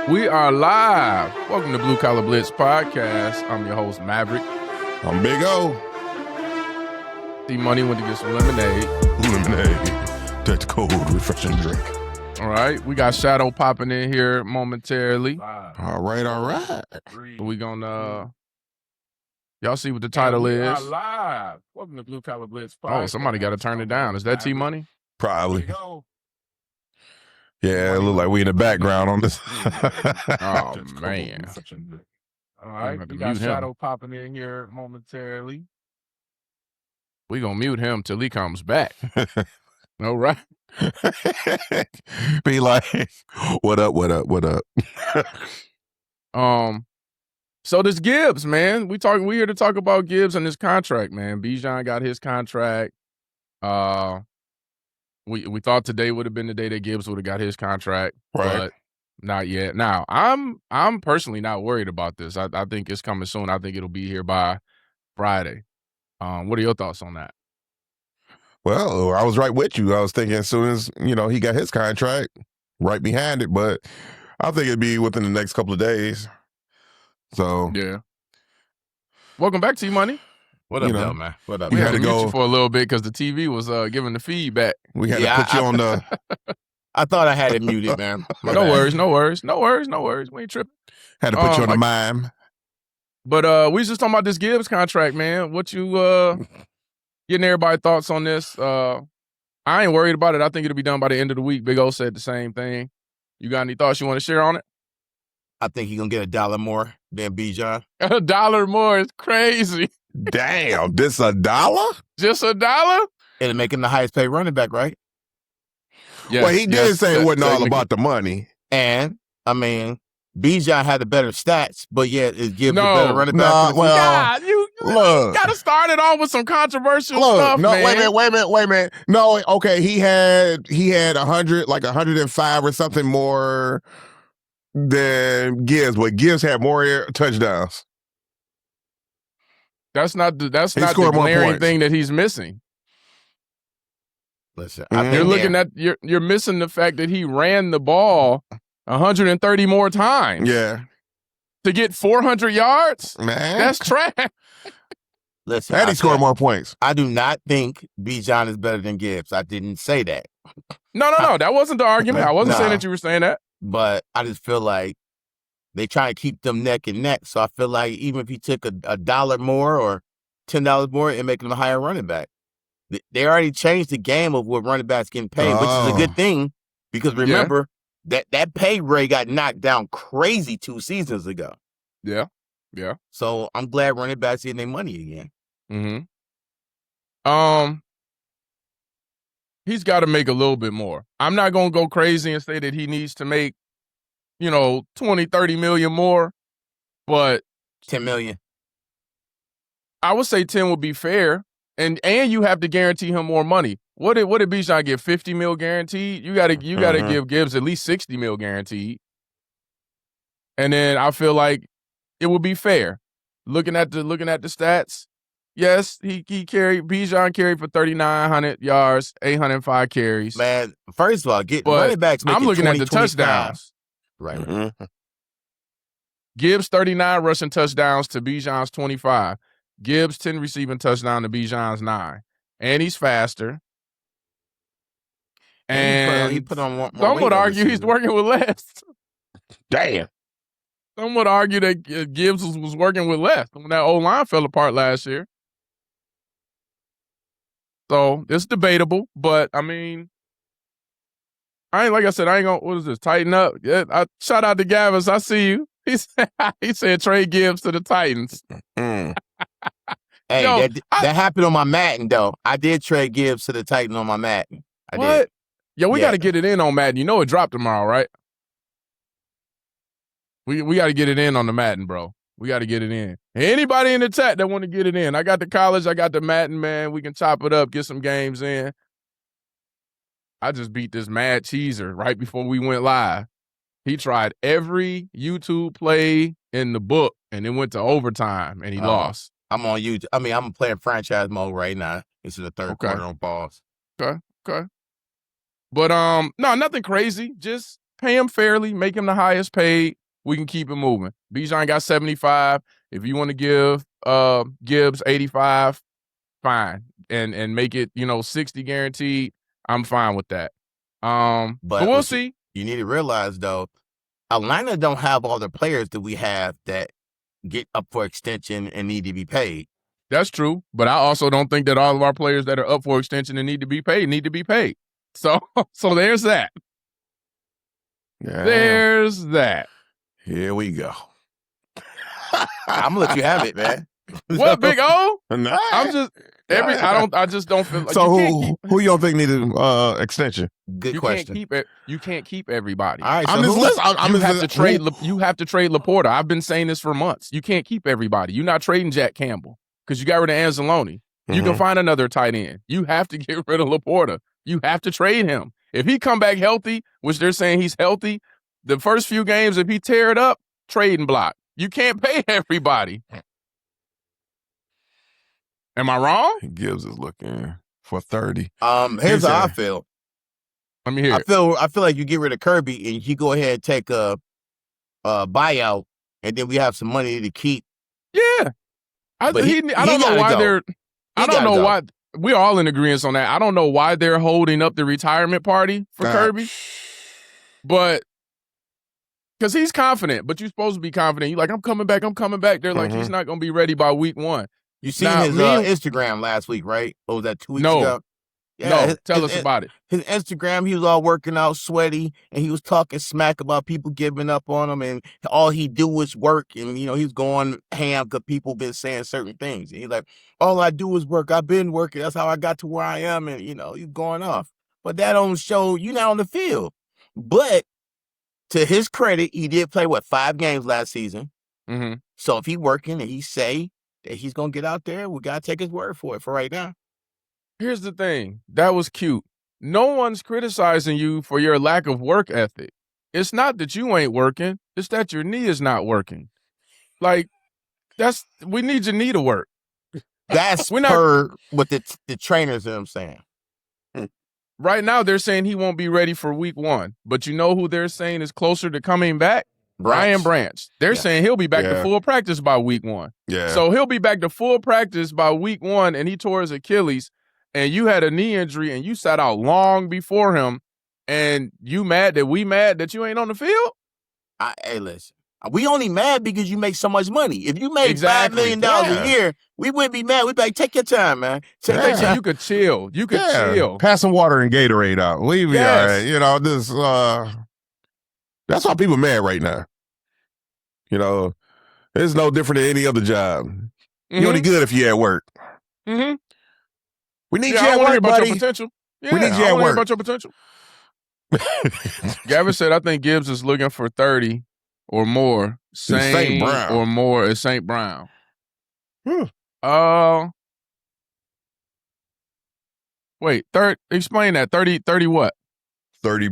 We are live. Welcome to Blue Collar Blitz podcast. I'm your host, Maverick. I'm Big O. D-Money went to get some lemonade. Lemonade. That's cold, refreshing drink. All right. We got Shadow popping in here momentarily. All right. We gonna y'all see what the title is. We are live. Welcome to Blue Collar Blitz podcast. Oh, somebody got to turn it down. Is that T-Money? Probably. Yeah, it look like we in the background on this. Oh, man. All right. We got Shadow popping in here momentarily. We gonna mute him till he comes back. All right. Be like, what up? So this Gibbs, man. We here to talk about Gibbs and his contract, man. Bijan got his contract. We thought today would have been the day that Gibbs would have got his contract, Right. but not yet. Now, I'm personally not worried about this. I think it's coming soon. I think it'll be here by Friday. What are your thoughts on that? Well, I was right with you. I was thinking as soon as, he got his contract, right behind it, but I think it'd be within the next couple of days. So, yeah. Welcome back, T-Money. What up, though, man? What up? We had had to to mute go- you for a little bit because the TV was giving the feedback. we had to put you on the... I thought I had it muted, man. No worries. We ain't tripping. Had to put you on the mime. But we was just talking about this Gibbs contract, man. What you getting everybody's thoughts on this? I ain't worried about it. I think it'll be done by the end of the week. Big O said the same thing. You got any thoughts you want to share on it? I think he's going to get $1 more than Bijan. $1 more is crazy. Damn, this $1? Just $1? It'll make him the highest paid running back, right? Yes, Well, he did say it wasn't all technically. about the money. And, I mean, Bijan had the better stats, but yet it gives No, a better running back. no, for the well, season. God, you Look. got to start it off with some controversial Look, stuff, no, man. wait a minute. No, okay, he had 100, like 105 or something more than Gibbs, but Gibbs had more touchdowns. That's not the He scored more glaring points. thing that he's missing. Listen, Mhm. You're looking at you're missing the fact that he ran the ball 130 more times. Yeah, To get 400 yards? man. That's trash. Listen, And he scored more points. I do not think Bijan is better than Gibbs. I didn't say that. No. That wasn't the argument. I wasn't saying No. that you were saying that. But I just feel like they try to keep them neck and neck. So I feel like even if he took a $1 more or $10 more, it make him a higher running back. They already changed the game of what running backs getting paid, which is a good thing because remember that pay rate got knocked down crazy 2 seasons ago. Yeah. So I'm glad running backs getting their money again. Mm-hmm. He's got to make a little bit more. I'm not going to go crazy and say that he needs to make, 20, 30 million more, but 10 million. I would say 10 would be fair. And you have to guarantee him more money. What did Bijan get? 50 mil guaranteed? You gotta give Gibbs at least 60 mil guaranteed. And then I feel like it would be fair. Looking at the stats, yes, Bijan carried for 3,900 yards, 805 carries. Man, first of all, But running backs making I'm looking 20, at the 25. touchdowns. Right. Mhm. Gibbs 39 rushing touchdowns to Bijan's 25. Gibbs 10 receiving touchdown to Bijan's 9. And he's faster. And he put on more some weight would over argue the he's season. working with less. Damn. Some would argue that Gibbs was working with less when that O-line fell apart last year. So it's debatable, but I mean, I ain't gonna, what is this, tighten up? Yeah, shout out to Gavis, I see you. He said trade Gibbs to the Titans. Mm. Hey, Yo, that happened on my Madden, though. I did trade Gibbs to the Titans on my Madden. I What? did. Yo, we Yeah. got to get it in on Madden. You know it dropped tomorrow, right? We got to get it in on the Madden, bro. We got to get it in. Anybody in the chat that want to get it in, I got the college, I got the Madden, man. We can chop it up, get some games in. I just beat this mad cheeser right before we went live. He tried every YouTube play in the book, and it went to overtime, and he lost. I'm on YouTube. I mean, I'm playing franchise mode right now. This is the third Okay. quarter on pause. Okay. But no, nothing crazy. Just pay him fairly, make him the highest paid. We can keep it moving. Bijan got 75. If you want to give Gibbs 85, fine. And make it, 60 guaranteed, I'm fine with that. But we'll see. You need to realize, though, Atlanta don't have all the players that we have that get up for extension and need to be paid. That's true, but I also don't think that all of our players that are up for extension and need to be paid. So there's that. Yeah. There's that. Here we go. I'm gonna let you have it, man. What, Big O? Nah. I'm just I just don't feel like. So who y'all think needed extension? Good question. You can't keep everybody. All right, I'm just listening. You have to trade Laporta. I've been saying this for months. You can't keep everybody. You're not trading Jack Campbell because you got rid of Anzalone. You can find another tight end. You have to get rid of Laporta. You have to trade him. If he come back healthy, which they're saying he's healthy, the first few games, if he tear it up, trade and block. You can't pay everybody. Am I wrong? Gibbs is looking for 30. Here's how I feel. Let me hear it. I feel like you get rid of Kirby and you go ahead and take a buyout, and then we have some money to keep. Yeah, I don't know why we're all in agreement on that. I don't know why they're holding up the retirement party for Kirby, but because he's confident. But you're supposed to be confident. You're like, I'm coming back. They're like, he's not going to be ready by week 1. You seen his Instagram last week, right? Or was that 2 weeks ago? Yeah, tell us about it. His Instagram, he was all working out, sweaty, and he was talking smack about people giving up on him, and all he do is work, and he's going ham because people been saying certain things. And he's like, all I do is work. I've been working. That's how I got to where I am, and he's going off. But that don't show you not on the field. But to his credit, he did play 5 games last season. Mm-hmm. So if he working and he say that he's gonna get out there, we gotta take his word for it for right now. Here's the thing. That was cute. No one's criticizing you for your lack of work ethic. It's not that you ain't working. It's that your knee is not working. Like, we need your knee to work. That's per what the trainers are saying. Right now, they're saying he won't be ready for week 1. But you know who they're saying is closer to coming back? Ryan Branch. They're saying he'll be back to full practice by week 1. Yeah. So he'll be back to full practice by week 1, and he tore his Achilles, and you had a knee injury, and you sat out long before him, and we mad that you ain't on the field? Hey, listen. We only mad because you make so much money. If you made $5 million a year, we wouldn't be mad. We'd be like, take your time, man. Take your time. You could chill. Chill. Pass some water and Gatorade out. We be all right. This that's why people mad right now. It's no different than any other job. You're only good if you're at work. Mm-hmm. We need you at work, buddy. Your potential. Yeah, we need you at work. About your potential. Gavin said, I think Gibbs is looking for 30 or more. Same or more as St. Brown. Wait, explain that. 30 what? 30,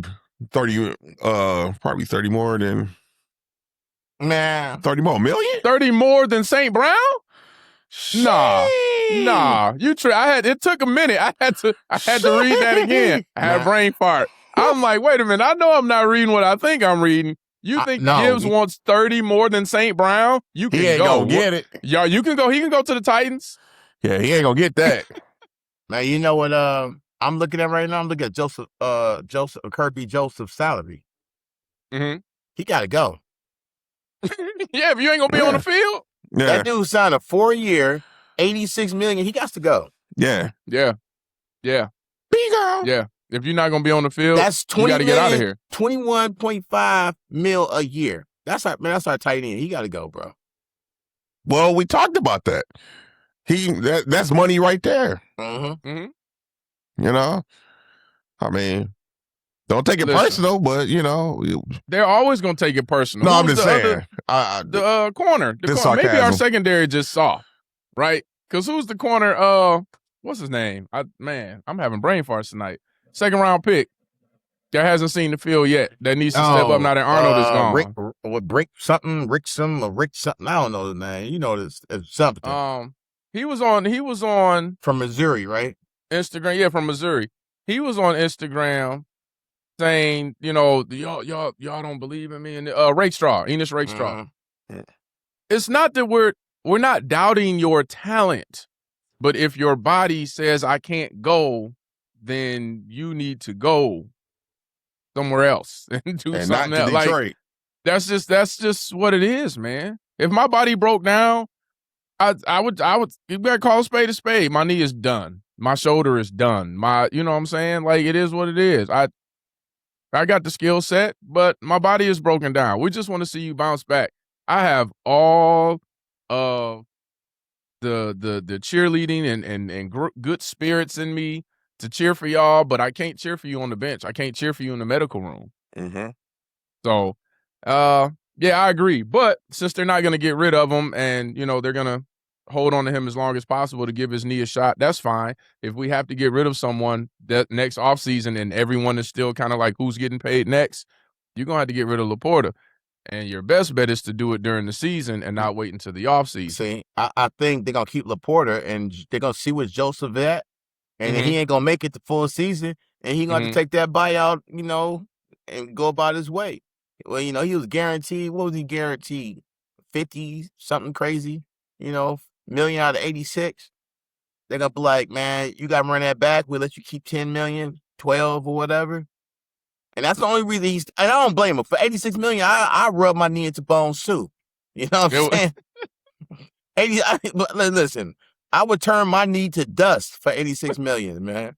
probably 30 more than... Nah. 30 more million? 30 more than St. Brown? Nah. It took a minute. I had to read that again. I had a brain fart. I'm like, wait a minute. I know I'm not reading what I think I'm reading. You think Gibbs wants 30 more than St. Brown? You can go get it. Y'all, you can go. He can go to the Titans. Yeah, he ain't gonna get that. Now, you know what I'm looking at right now? I'm looking at Kirby Joseph's salary. Mm-hmm. He gotta go. Yeah, if you ain't gonna be on the field. Yeah. That dude signed a 4-year, $86 million. He got to go. Yeah. Bingo. Yeah. If you're not gonna be on the field, that's you got to get out of here. 21.5 mil a year. That's our tight end. He got to go, bro. Well, we talked about that. That's money right there. Mm-hmm. Mm-hmm. I mean, don't take it personal, but they're always gonna take it personal. No, I'm just saying. The corner. Maybe our secondary just soft, right? Because who's the corner? What's his name? I'm having brain farts tonight. 2nd round pick that hasn't seen the field yet. That needs to step up now that Arnold is gone. Rick something. I don't know the name. You know this something. He was on from Missouri, right? Instagram. Yeah, from Missouri. He was on Instagram saying, y'all don't believe in me. And Enos Rakestraw. Mhm. It's not that we're not doubting your talent, but if your body says I can't go, then you need to go somewhere else and do And something not to else. Like, Detroit. that's just what it is, man. If my body broke down, I would you better call a spade. My knee is done. My shoulder is done. You know what I'm saying? Like, it is what it is. I got the skill set, but my body is broken down. We just want to see you bounce back. I have all of the cheerleading and good spirits in me to cheer for y'all, but I can't cheer for you on the bench. I can't cheer for you in the medical room. Mm-hmm. So, yeah, I agree. But since they're not going to get rid of him and, they're going to hold on to him as long as possible to give his knee a shot, that's fine. If we have to get rid of someone that next offseason and everyone is still kind of like who's getting paid next, you're going to have to get rid of Laporta. And your best bet is to do it during the season and not wait until the offseason. See, I think they're going to keep Laporta, and they're going to see what's Joseph at, and he ain't going to make it the full season, and he's going to have to take that buyout, and go about his way. Well, he was guaranteed, what was he guaranteed? 50, something crazy, million out of 86. They're going to be like, man, you got to run that back. We'll let you keep 10 million, 12 or whatever. And that's the only reason and I don't blame him. For 86 million, I rub my knee into bones too. You know what I'm saying? Listen, I would turn my knee to dust for 86 million, man.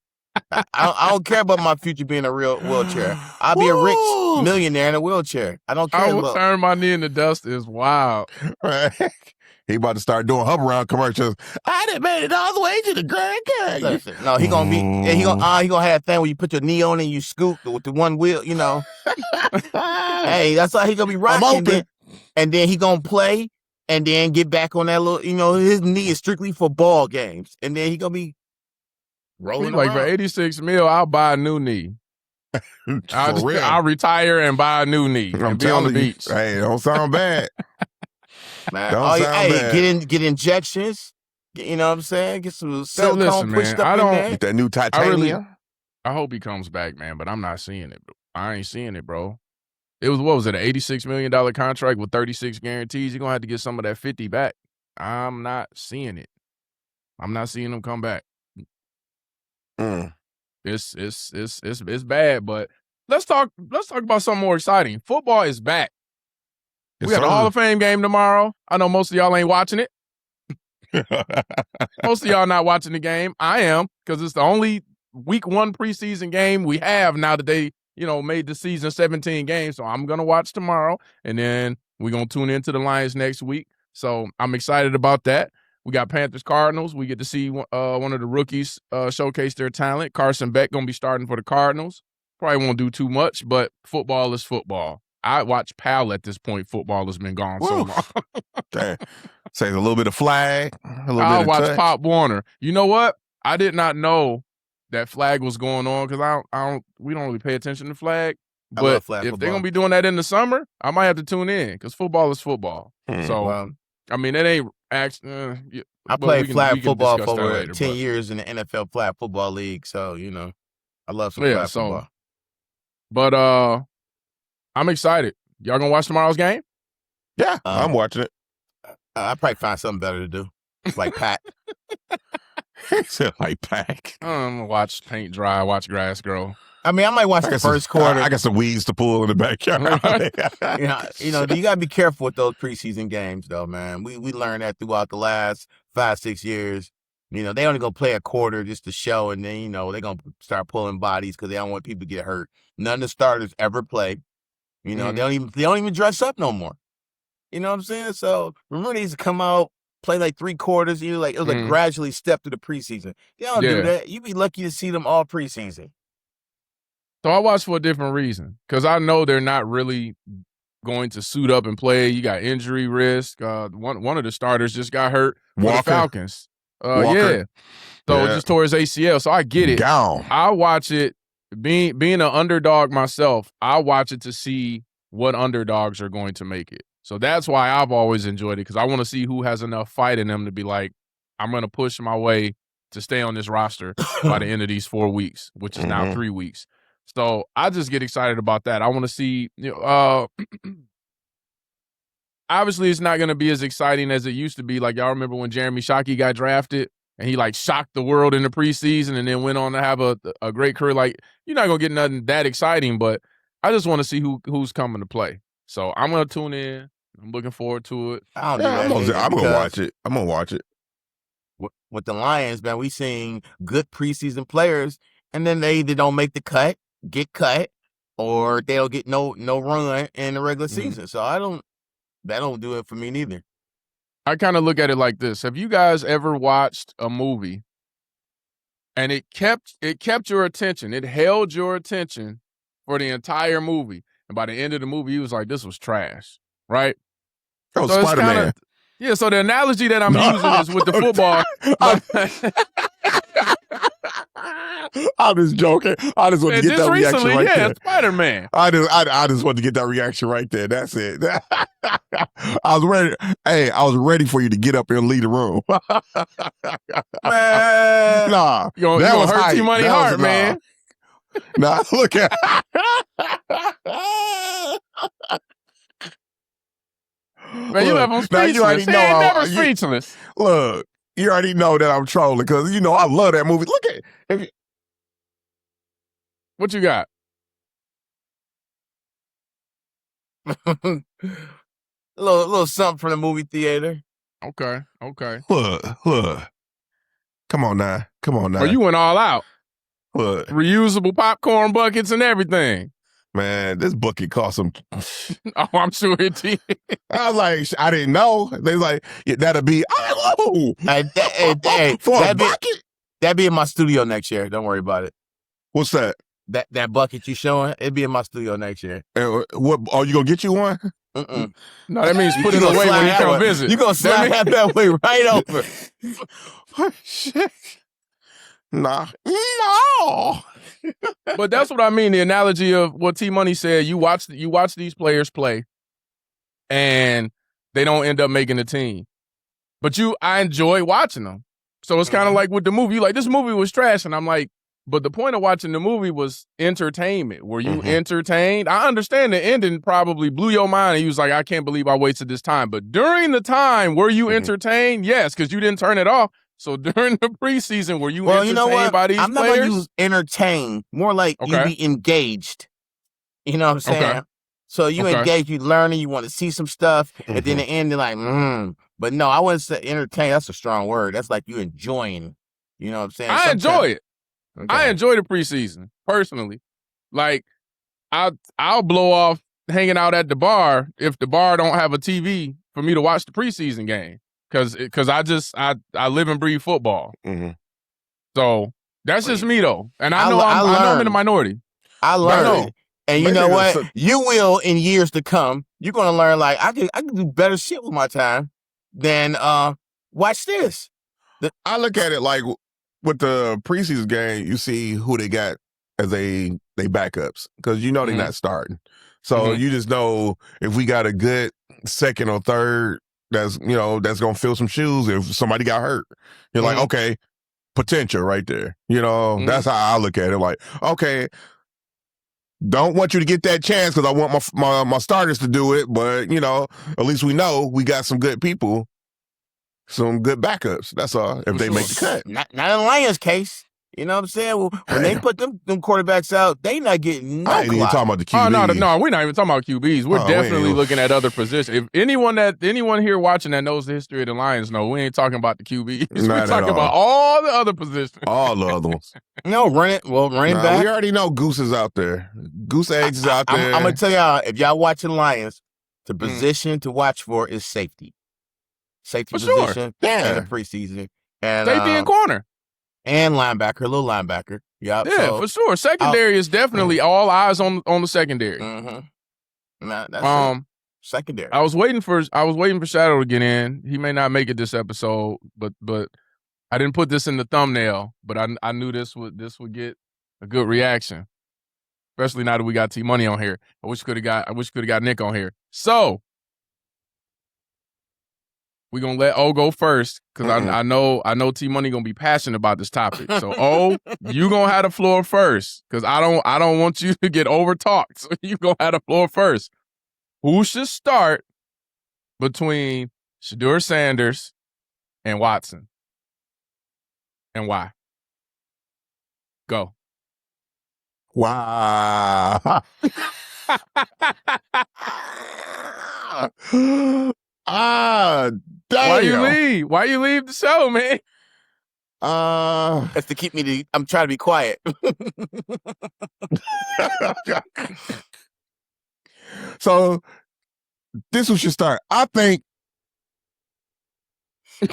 I don't care about my future being a real wheelchair. I'll be a rich millionaire in a wheelchair. I don't care. I would turn my knee into dust is wild. Right. He about to start doing hub around commercials. I done made it all the way to the Grand Canyon. Listen, no, he gonna be. He gonna have that thing where you put your knee on and you scoop with the one wheel. Hey, that's how he gonna be rocking. I'm open. And then he gonna play and then get back on that little. His knee is strictly for ball games, and then he gonna be rolling like around. For 86 mil, I'll buy a new knee. I'll retire and buy a new knee and be on the beach. Hey, don't sound bad. Man, bad. Get injections. You know what I'm saying? Get some silicone pushed up in there. Get that new titanium. I hope he comes back, man, but I'm not seeing it. I ain't seeing it, bro. It was, what was it, an $86 million contract with 36 guarantees? You're going to have to get some of that 50 back. I'm not seeing it. I'm not seeing him come back. It's bad, but let's talk about something more exciting. Football is back. We got the Hall of Fame game tomorrow. I know most of y'all ain't watching it. Most of y'all not watching the game. I am, because it's the only week 1 preseason game we have now that they, made the season 17 games. So I'm going to watch tomorrow, and then we're going to tune into the Lions next week. So I'm excited about that. We got Panthers Cardinals. We get to see one of the rookies showcase their talent. Carson Beck going to be starting for the Cardinals. Probably won't do too much, but football is football. I watch Pal at this point. Football has been gone so long. Say a little bit of flag. I'll watch Pop Warner. You know what? I did not know that flag was going on because we don't really pay attention to flag. But if they're gonna be doing that in the summer, I might have to tune in because football is football. So I mean, it ain't actually. I played flag football for over 10 years in the NFL Flag Football League, so I love some flag football. But I'm excited. Y'all gonna watch tomorrow's game? Yeah, I'm watching it. I probably find something better to do, like Pat. Like Pack. I'm gonna watch paint dry, watch grass grow. I mean, I might watch the first quarter. I got some weeds to pull in the backyard. You got to be careful with those preseason games, though, man. We learned that throughout the last 5-6 years. They only gonna play a quarter just to show, and then they're gonna start pulling bodies because they don't want people to get hurt. None of the starters ever play. They don't even dress up no more. You know what I'm saying? So remember, they used to come out, play like 3 quarters. It was like gradually step through the preseason. They don't do that. You'd be lucky to see them all preseason. So I watch for a different reason because I know they're not really going to suit up and play. You got injury risk. One of the starters just got hurt for the Falcons. Yeah. So just tore his ACL. So I get it. I watch it. Being an underdog myself, I watch it to see what underdogs are going to make it. So that's why I've always enjoyed it, because I want to see who has enough fight in them to be like, I'm going to push my way to stay on this roster by the end of these 4 weeks, which is now 3 weeks. So I just get excited about that. I want to see. Obviously, it's not going to be as exciting as it used to be. Like, y'all remember when Jeremy Shockey got drafted and he, like, shocked the world in the preseason and then went on to have a great career? Like, you're not going to get nothing that exciting, but I just want to see who's coming to play. So I'm going to tune in. I'm looking forward to it. I'm going to watch it. I'm going to watch it. With the Lions, man, we seeing good preseason players, and then they either don't make the cut, get cut, or they'll get no run in the regular season. So that don't do it for me neither. I kind of look at it like this. Have you guys ever watched a movie and it kept your attention? It held your attention for the entire movie. And by the end of the movie, you was like, this was trash, right? Oh, so Spider-Man. Yeah, so the analogy that I'm using is with the football. I'm just joking. I just want to get that reaction right there. Spider-Man. I just want to get that reaction right there. That's it. I was ready. Hey, I was ready for you to get up and leave the room. Man. Nah. You gonna hurt T-Money heart, man. Nah, look at Man, you left him speechless. You already know ain't never speechless. Look, you already know that I'm trolling because you know I love that movie. Look at it. What you got? a little something from the movie theater. Okay. Look. Come on now. Oh, you went all out. Look. Reusable popcorn buckets and everything. Man, this bucket cost some. Oh, I'm sure it did. I was like, I didn't know. They was like, yeah, that'll be. Oh, for a bucket. That'd be in my studio next year. Don't worry about it. What's that? That bucket you showing, it'd be in my studio next year. What? Are you gonna get you one? Mm-mm. No, that means put it away when you come visit. You gonna slide that way right over. Shit. Nah. No. But that's what I mean. The analogy of what T-Money said. You watch these players play, and they don't end up making the team. But I enjoy watching them. So it's kind of like with the movie. You like, this movie was trash, and I'm like, but the point of watching the movie was entertainment. Were you entertained? I understand the ending probably blew your mind, and you was like, I can't believe I wasted this time. But during the time, were you entertained? Yes, because you didn't turn it off. So during the preseason, were you entertained by these players? I'm not going to use entertained. More like you be engaged. You know what I'm saying? Okay. So you engage, you learning, you want to see some stuff, and then the end, you're like, But no, I wouldn't say entertain. That's a strong word. That's like you enjoying. You know what I'm saying? I enjoy it. Okay. I enjoy the preseason, personally. Like, I'll blow off hanging out at the bar if the bar don't have a TV for me to watch the preseason game. Because I live and breathe football. So that's just me though, and I know I'm in the minority. I learned, and you know what? You will in years to come. You're gonna learn like I can do better shit with my time than watch this. I look at it like with the preseason game, you see who they got as they backups because you know they're not starting. So you just know if we got a good second or third. That's gonna fill some shoes if somebody got hurt. You're like, okay, potential right there. That's how I look at it. Like, okay, don't want you to get that chance because I want my starters to do it, but at least we know we got some good people, some good backups. That's all. If they make the cut, not in the Lions case. You know what I'm saying? Well, when they put them quarterbacks out, they not getting no. I ain't even talking about the QBs. Oh no, we're not even talking about QBs. We're definitely looking at other positions. If anyone here watching that knows the history of the Lions, we ain't talking about the QBs. We're talking about all the other positions. All the other ones. Running back. We already know Goose is out there. Goose Eggs is out there. I'm gonna tell y'all, if y'all watching Lions, the position to watch for is safety. Safety for position sure. in the preseason. And safety and corner. And linebacker, a little linebacker. Yep, yeah, for sure. Secondary is definitely all eyes on the secondary. That's secondary. I was waiting for Shadow to get in. He may not make it this episode, but I didn't put this in the thumbnail. But I knew this would get a good reaction, especially now that we got T-Money on here. I wish could have got Nick on here. So we're gonna let O go first because I know T Money gonna be passionate about this topic. So O, you gonna have the floor first because I don't want you to get over talked. So you gonna have the floor first. Who should start between Shedeur Sanders and Watson, and why? Go. Wow. Damn. Why you leave the show, man? That's to keep me I'm trying to be quiet. So this was your start. I think I'm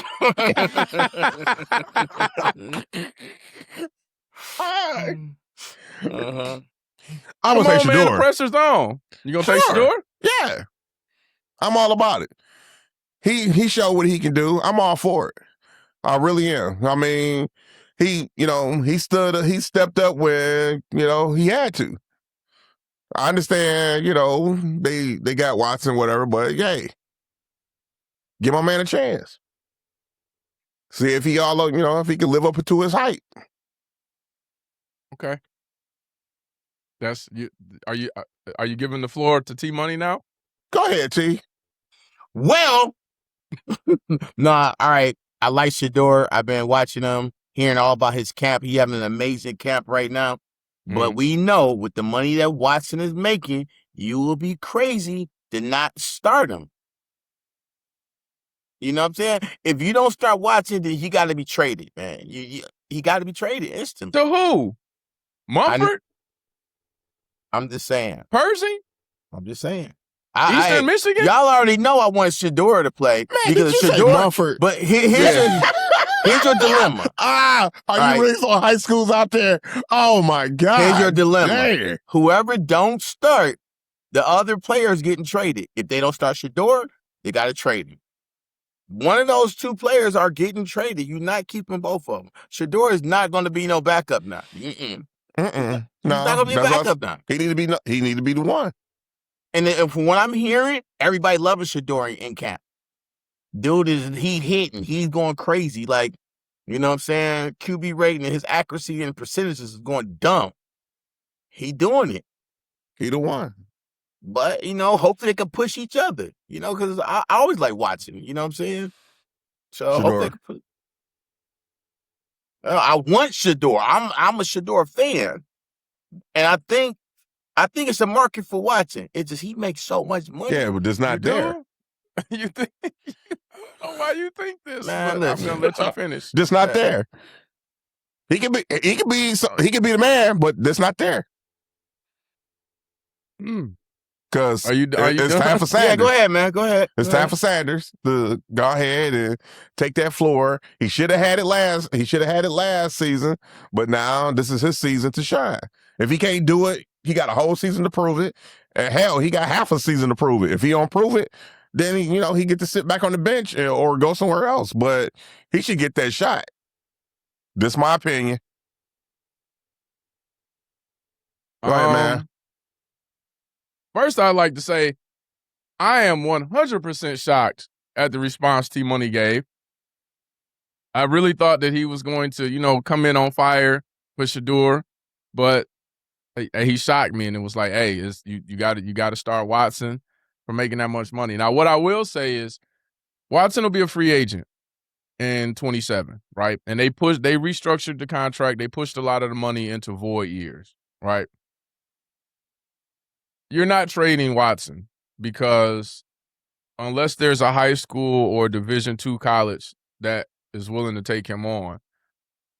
gonna say Shedeur. Man, the pressure's on. You gonna take Shedeur? Yeah. I'm all about it. He showed what he can do. I'm all for it. I really am. I mean, he stepped up when, he had to. I understand, they got Watson, whatever, but hey, give my man a chance. See if if he can live up to his height. Okay. That's you. Are you giving the floor to T Money now? Go ahead, T. Well, nah, all right. I like Shedeur. I've been watching him, hearing all about his camp. He having an amazing camp right now. But we know with the money that Watson is making, you will be crazy to not start him. You know what I'm saying? If you don't start Watson, then he got to be traded, man. He got to be traded instantly. To who? Mumford? I'm just saying. Percy? I'm just saying. Eastern Michigan? Y'all already know I want Shedeur to play. Man, because did you say Mumford? But here's your dilemma. Are you really some high schools out there? Oh, my God. Here's your dilemma. Dang. Whoever don't start, the other players getting traded. If they don't start Shedeur, they got to trade him. One of those two players are getting traded. You're not keeping both of them. Shedeur is not going to be no backup now. No, he's not going to be a backup now. He need to be the one. And from what I'm hearing, everybody loving Shedeur in camp. Dude he's hitting. He's going crazy. Like, you know what I'm saying? QB rating and his accuracy and percentages is going dumb. He doing it. He the one. But, hopefully they can push each other. Because I always like watching. You know what I'm saying? So hopefully they can push. I want Shedeur. I'm a Shedeur fan. And I think it's a market for Watson. It's just he makes so much money. Yeah, but it's not there. You think? I don't know why you think this. Man, I'm gonna let you finish. Just not there. He can be the man, but that's not there. Because it's time for Sanders. Yeah, go ahead, man. Go ahead. It's time for Sanders to go ahead and take that floor. He should have had it last season, but now this is his season to shine. If he can't do it, he got a whole season to prove it. And hell, he got half a season to prove it. If he don't prove it, then he get to sit back on the bench or go somewhere else. But he should get that shot. This is my opinion. Go ahead, man. First, I'd like to say I am 100% shocked at the response T Money gave. I really thought that he was going to, come in on fire with Shedeur, but he shocked me, and it was like, hey, you got to start Watson for making that much money. Now, what I will say is Watson will be a free agent in 27, right? And they restructured the contract. They pushed a lot of the money into void years, right? You're not trading Watson because unless there's a high school or Division II college that is willing to take him on,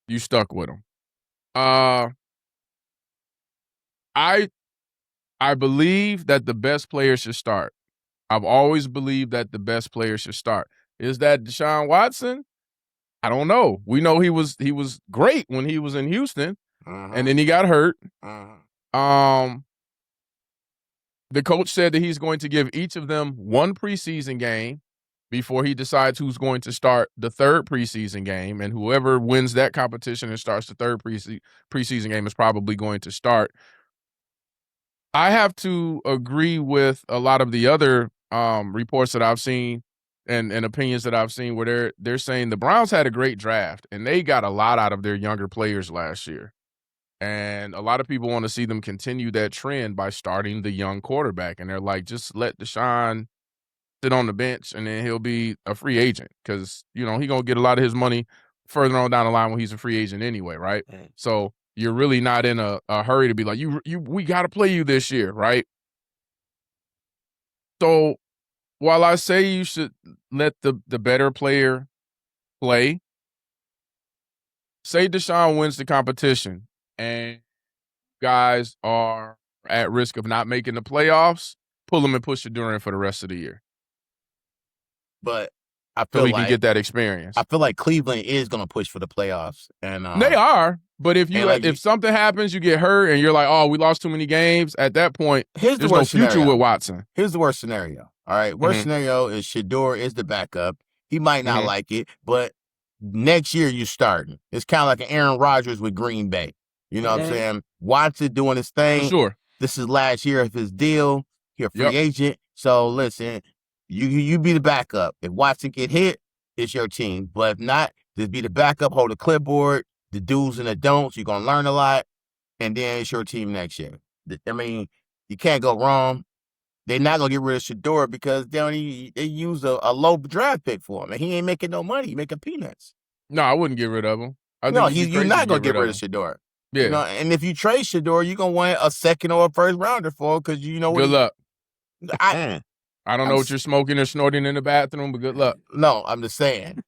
you stuck with him. I believe that the best player should start. I've always believed that the best player should start. Is that Deshaun Watson? I don't know. We know he was great when he was in Houston, and then he got hurt. The coach said that he's going to give each of them one preseason game before he decides who's going to start the third preseason game, and whoever wins that competition and starts the third preseason game is probably going to start. I have to agree with a lot of the other reports that I've seen and opinions that I've seen where they're saying the Browns had a great draft and they got a lot out of their younger players last year. And a lot of people want to see them continue that trend by starting the young quarterback. And they're like, just let Deshaun sit on the bench and then he'll be a free agent because, he's going to get a lot of his money further on down the line when he's a free agent anyway, right? Mm. So you're really not in a hurry to be like, we got to play you this year, right? So while I say you should let the better player play, say Deshaun wins the competition and guys are at risk of not making the playoffs, pull them and push Shedeur in for the rest of the year. But I feel so we can get that experience. I feel like Cleveland is going to push for the playoffs, and they are. But if something happens, you get hurt, and you're like, oh, we lost too many games. At that point, there's no future with Watson. Here's the worst scenario. All right, worst scenario is Shedeur is the backup. He might not like it, but next year you're starting. It's kind of like an Aaron Rodgers with Green Bay. You know what I'm saying? Watson doing his thing. Sure. This is last year of his deal. He's a free agent. So listen, you be the backup. If Watson get hit, it's your team. But if not, just be the backup, hold the clipboard, the do's and the don'ts. You're gonna learn a lot, and then it's your team next year. I mean, you can't go wrong. They're not gonna get rid of Shedeur because they use a low draft pick for him, and he ain't making no money. He's making peanuts. No, I wouldn't get rid of him. You're not gonna get rid of Shedeur. Yeah. And if you trade Shedeur, you're gonna want a second or a first rounder for him because you know what. Good luck. I don't know what you're smoking or snorting in the bathroom, but good luck. No, I'm just saying.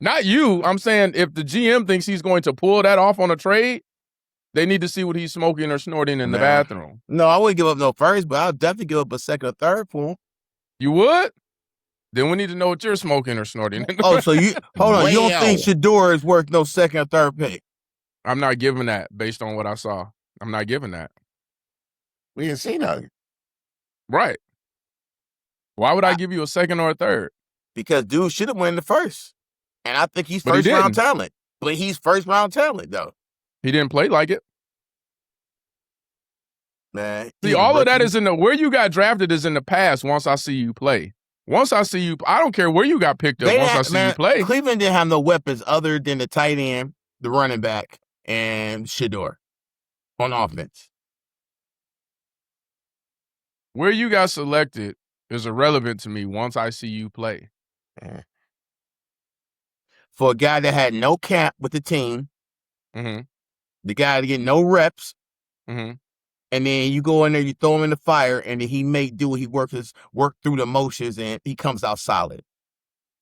Not you. I'm saying if the GM thinks he's going to pull that off on a trade, they need to see what he's smoking or snorting in the bathroom. No, I wouldn't give up no first, but I'll definitely give up a second or third for him. You would? Then we need to know what you're smoking or snorting. So you hold on. You don't think Shedeur is worth no second or third pick? I'm not giving that based on what I saw. I'm not giving that. We didn't see nothing. Right. Why would I give you a second or a third? Because dude should have won the first. And I think he's first round talent. But he's first round talent, though. He didn't play like it. Man. See, all of that is where you got drafted is in the past once I see you play. Once I see you, I don't care where you got picked up once I see you play. Cleveland didn't have no weapons other than the tight end, the running back, and Shedeur on offense. Where you got selected is irrelevant to me once I see you play. For a guy that had no camp with the team, the guy that get no reps, and then you go in there, you throw him in the fire, and then he may do what he work through the motions, and he comes out solid.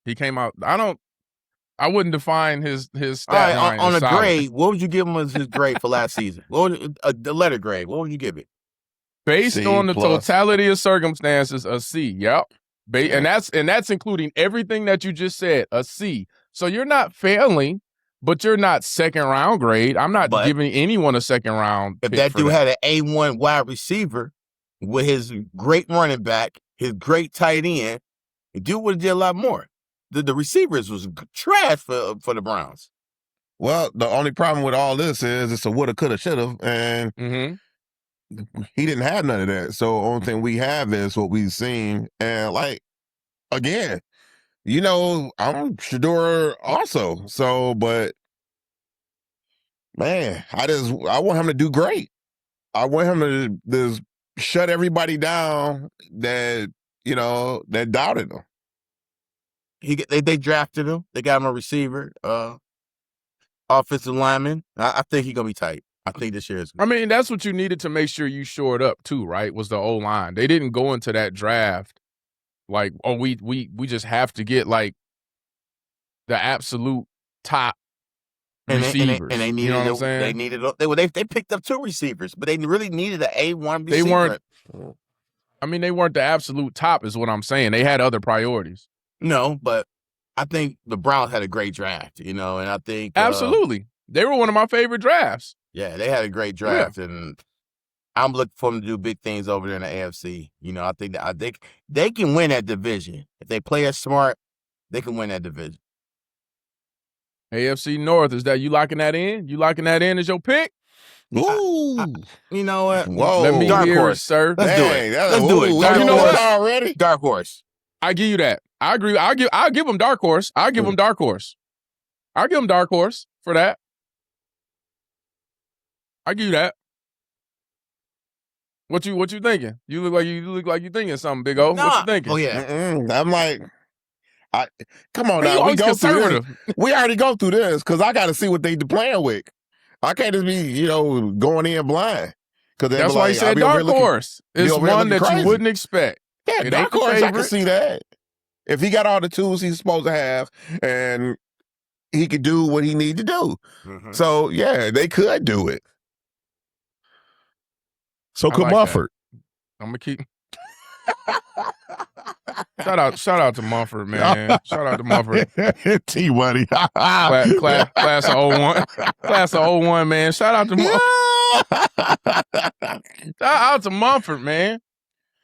He came out. I wouldn't define his stat line on a solid. grade. What would you give him as his grade for last season? The letter grade? What would you give it? Based on the totality of circumstances, a C. Yep. And that's including everything that you just said. A C. So you're not failing, but you're not second round grade. I'm not giving anyone a second round. If that dude had an A1 wide receiver with his great running back, his great tight end, the dude would have did a lot more. The receivers was trash for the Browns. Well, the only problem with all this is it's a woulda, coulda, shoulda, and he didn't have none of that. So the only thing we have is what we've seen. And again, I'm Shedeur also. So, but man, I want him to do great. I want him to just shut everybody down that doubted him. They drafted him. They got him a receiver, offensive lineman. I think he's gonna be tight. I think this year is. I mean, that's what you needed to make sure you shored up too, right? Was the O-line. They didn't go into that draft like, oh, we just have to get like the absolute top receivers. And they needed, you know what I'm saying? They picked up two receivers, but they really needed an A1 receiver. They weren't. I mean, they weren't the absolute top, is what I'm saying. They had other priorities. No, but I think the Browns had a great draft, and I think absolutely they were one of my favorite drafts. Yeah, they had a great draft, and I'm looking for them to do big things over there in the AFC. I think they can win that division if they play as smart. They can win that division. AFC North, is that you locking that in? You locking that in as your pick? Ooh, you know what? Whoa, let me dark hear horse, it, sir. Let's do it. Let's do it. You know what already? Dark horse. I give you that. I agree. I'll give him dark horse. I'll give him dark horse. I'll give him dark horse for that. I give you that. What you thinking? You look like you thinking something, Big O. Nah. What you thinking? Oh yeah. I'm like, come on Man, you now. We always go through conservative. this. We already go through this because I got to see what they playing with. I can't just be, going in blind. That's why he said dark horse. It's one that you wouldn't expect. Yeah, It dark ain't the horse. I can favorite. see that. If he got all the tools he's supposed to have, and he could do what he need to do, so yeah, they could do it. So could Mumford. I'm gonna keep. Shout out to Mumford, man. Shout out to Mumford. T Money. class of 01. Class of 01, man. Shout out to Mumford. Shout out to Mumford, man.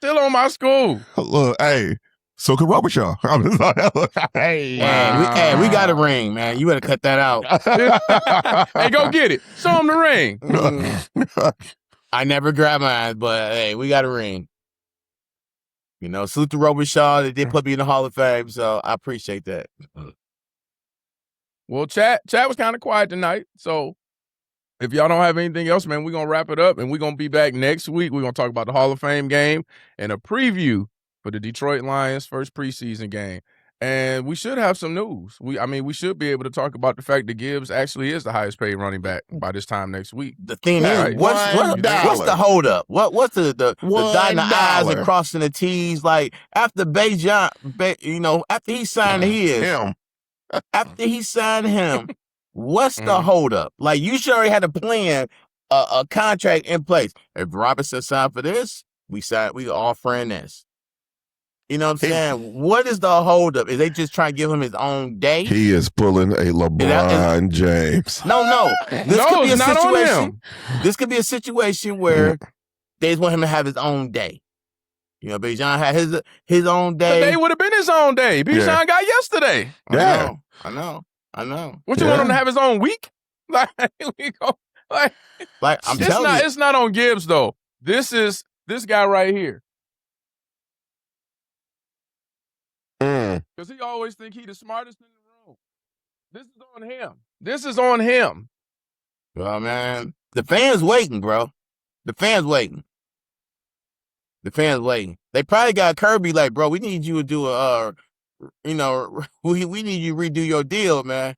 Still on my school. Look, hey. So could Robichaud. I'm just like, hey, we got a ring, man. You better cut that out. Hey, go get it. Show him the ring. I never grabbed mine, but hey, we got a ring. Salute to Robichaud. They did put me in the Hall of Fame, so I appreciate that. Well, chat was kind of quiet tonight, so if y'all don't have anything else, man, we're going to wrap it up, and we're going to be back next week. We're going to talk about the Hall of Fame game and a preview for the Detroit Lions' first preseason game. And we should have some news. We should be able to talk about the fact that Gibbs actually is the highest paid running back by this time next week. The thing is, what's the holdup? What's the dotting the I's and crossing the T's? Like after Bijan, after he signed after he signed him, what's the holdup? Like you should already had a plan, a contract in place. If Robinson signed for this, we offering this. You know what I'm saying? What is the holdup? Is they just trying to give him his own day? He is pulling a LeBron James. No. This could be a situation. This could be a situation where they just want him to have his own day. Bijan had his own day. Today would have been his own day. Bijan got yesterday. I know. What you want him to have his own week? I'm telling you, it's not on Gibbs though. This is this guy right here. Because he always think he the smartest in the room. This is on him. This is on him. Well, man, the fans waiting, bro. The fans waiting. They probably got Kirby like, bro, we need you to do we need you to redo your deal, man.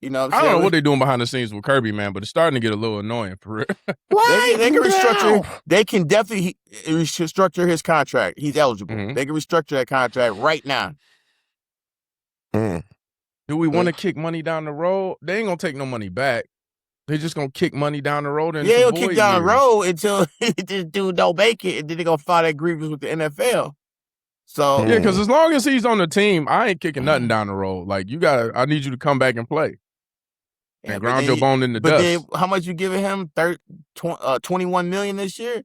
I don't know what they're doing behind the scenes with Kirby, man, but it's starting to get a little annoying for real. They can restructure. They can definitely restructure his contract. He's eligible. They can restructure that contract right now. Do we want to kick money down the road? They ain't gonna take no money back. They're just gonna kick money down the road. He'll kick down the road until this dude don't make it, and then they're gonna file that grievance with the NFL. So yeah, because as long as he's on the team, I ain't kicking nothing down the road. Like I need you to come back and play. And ground your bone in the dust. Then how much you giving him? $21 million this year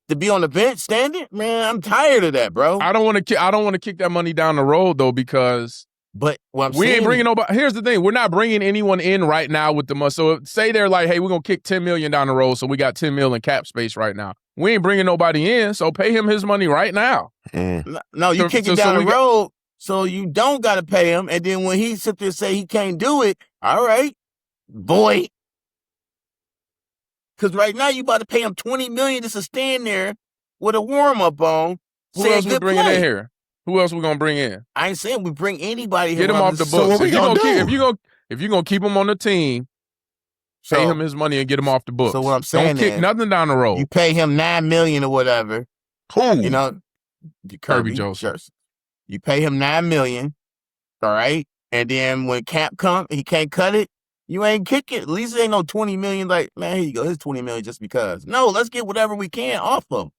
to be on the bench standing? Man, I'm tired of that, bro. I don't want to kick that money down the road though, because we ain't bringing nobody. Here's the thing: we're not bringing anyone in right now with the money. So say they're like, hey, we're gonna kick $10 million down the road, so we got $10 million in cap space right now. We ain't bringing nobody in, so pay him his money right now. No, you kick it down the road, so you don't got to pay him, and then when he sit there and say he can't do it, all right. Boy, because right now you about to pay him $20 million just to stand there with a warm up on. Who else we bringing in here? Who else we gonna bring in? I ain't saying we bring anybody here. Get him off the books. So what we gonna do? If you gonna keep him on the team, pay him his money and get him off the books. So what I'm saying, don't kick nothing down the road. You pay him $9 million or whatever. Who? Kirby Joseph. You pay him $9 million, all right, and then when cap come, he can't cut it. You ain't kick it. At least it ain't no $20 million. Like, man, here you go. Here's $20 million just because. No, let's get whatever we can off of him.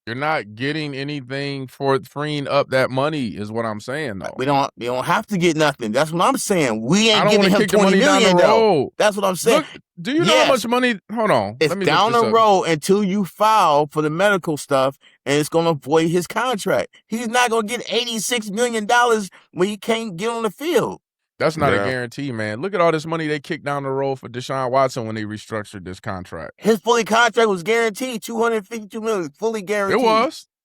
You're not getting anything for freeing up that money, is what I'm saying. Though we don't have to get nothing. That's what I'm saying. We ain't giving him $20 million though. That's what I'm saying. Look, do you know how much money? Hold on. It's down the road until you file for the medical stuff, and it's gonna void his contract. He's not gonna get $86 million when he can't get on the field. That's not a guarantee, man. Look at all this money they kicked down the road for Deshaun Watson when they restructured this contract. His fully contract was guaranteed, $252 million, fully guaranteed.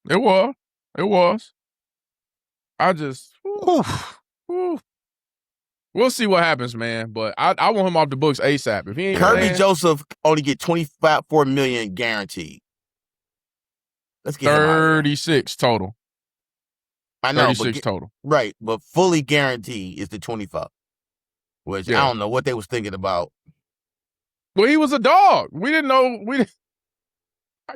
It was. I just. Whew. We'll see what happens, man. But I want him off the books ASAP. If he ain't Kirby playing, Joseph only get $24 million guaranteed. Let's get him out of here. 36 total. I know, 36 total. Right, but fully guaranteed is the 25. Which I don't know what they was thinking about. Well, he was a dog. We didn't know.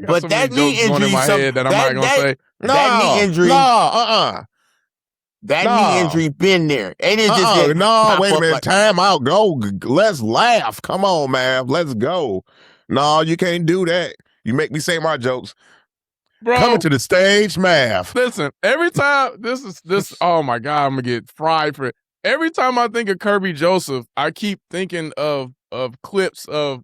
But that knee injury, that I'm not gonna say. That knee injury, that knee injury been there. And it just wait a minute. Time out. Go. Let's laugh. Come on, man. Let's go. No, you can't do that. You make me say my jokes. Bro, coming to the stage, Math. Listen, every time this. Oh my God, I'm gonna get fried for it. Every time I think of Kirby Joseph, I keep thinking of clips of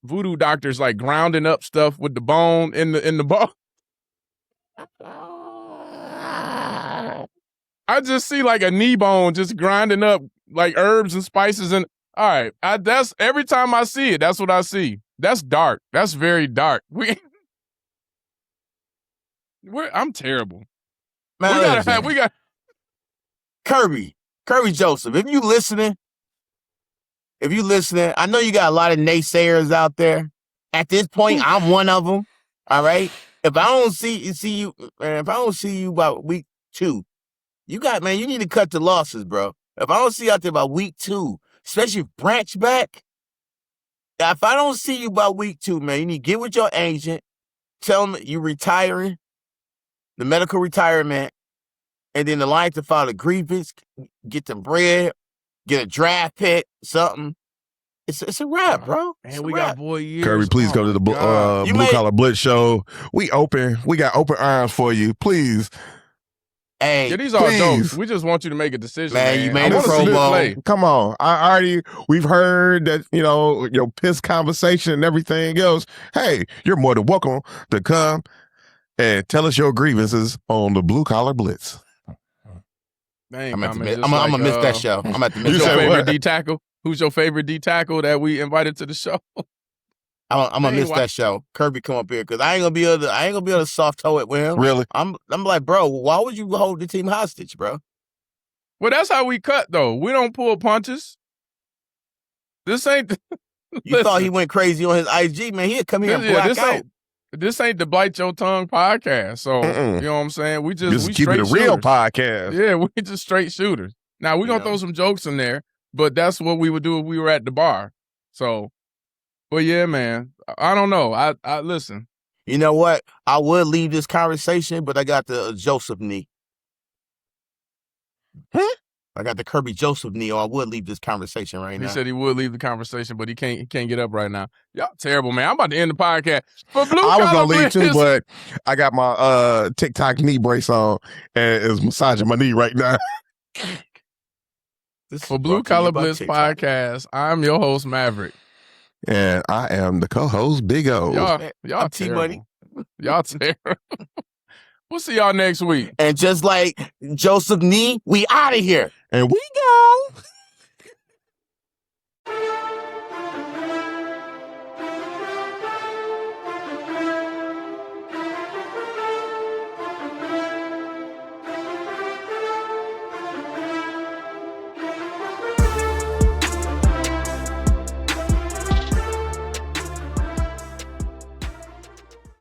voodoo doctors like grounding up stuff with the bone in the bone. I just see like a knee bone just grinding up like herbs and spices and all right. That's every time I see it, that's what I see. That's dark. That's very dark. I'm terrible. Man, we got Kirby Joseph. If you listening, I know you got a lot of naysayers out there. At this point, I'm one of them. All right. If I don't see you, man, if I don't see you by week 2, you need to cut the losses, bro. If I don't see you out there by week 2, especially if Branch back, if I don't see you by week 2, man, you need to get with your agent, tell them you're retiring, the medical retirement, and then the Lions to file a grievance, get them bread, get a draft pick, something. It's a wrap, bro. Man, we got boy years. Kirby, please go to the Blue Collar Blitz show. We open. We got open arms for you. Please. Hey, these are jokes. We just want you to make a decision, man. You made a Pro Bowl. Come on. We've heard that, your piss conversation and everything else. Hey, you're more than welcome to come and tell us your grievances on the Blue Collar Blitz. I'm gonna miss that show. I'm at the miss your that favorite D tackle. Who's your favorite D tackle that we invited to the show? I'm gonna miss that show. Kirby come up here because I ain't gonna be able to soft toe it with him. Really? I'm like, bro, why would you hold the team hostage, bro? Well, that's how we cut though. We don't pull punches. This ain't. You thought he went crazy on his IG, man? He'd come here and black out. This ain't the Bite Your Tongue podcast. So, you know what I'm saying? We keep it a real podcast. Yeah, we just straight shooters. Now, we're going to throw some jokes in there, but that's what we would do if we were at the bar. So, but yeah, man, I don't know. I listen. You know what? I would leave this conversation, but I got the Joseph knee. I got the Kirby Joseph knee, or I would leave this conversation right now. He said he would leave the conversation, but he can't get up right now. Y'all terrible, man. I'm about to end the podcast. I was gonna leave too, but I got my TikTok knee brace on and it's massaging my knee right now. For Blue Collar Blitz podcast, I'm your host Maverick, and I am the co-host Big O. Y'all T-Money. Y'all terrible. We'll see y'all next week. And just like Joseph Nee, we out of here. And we go.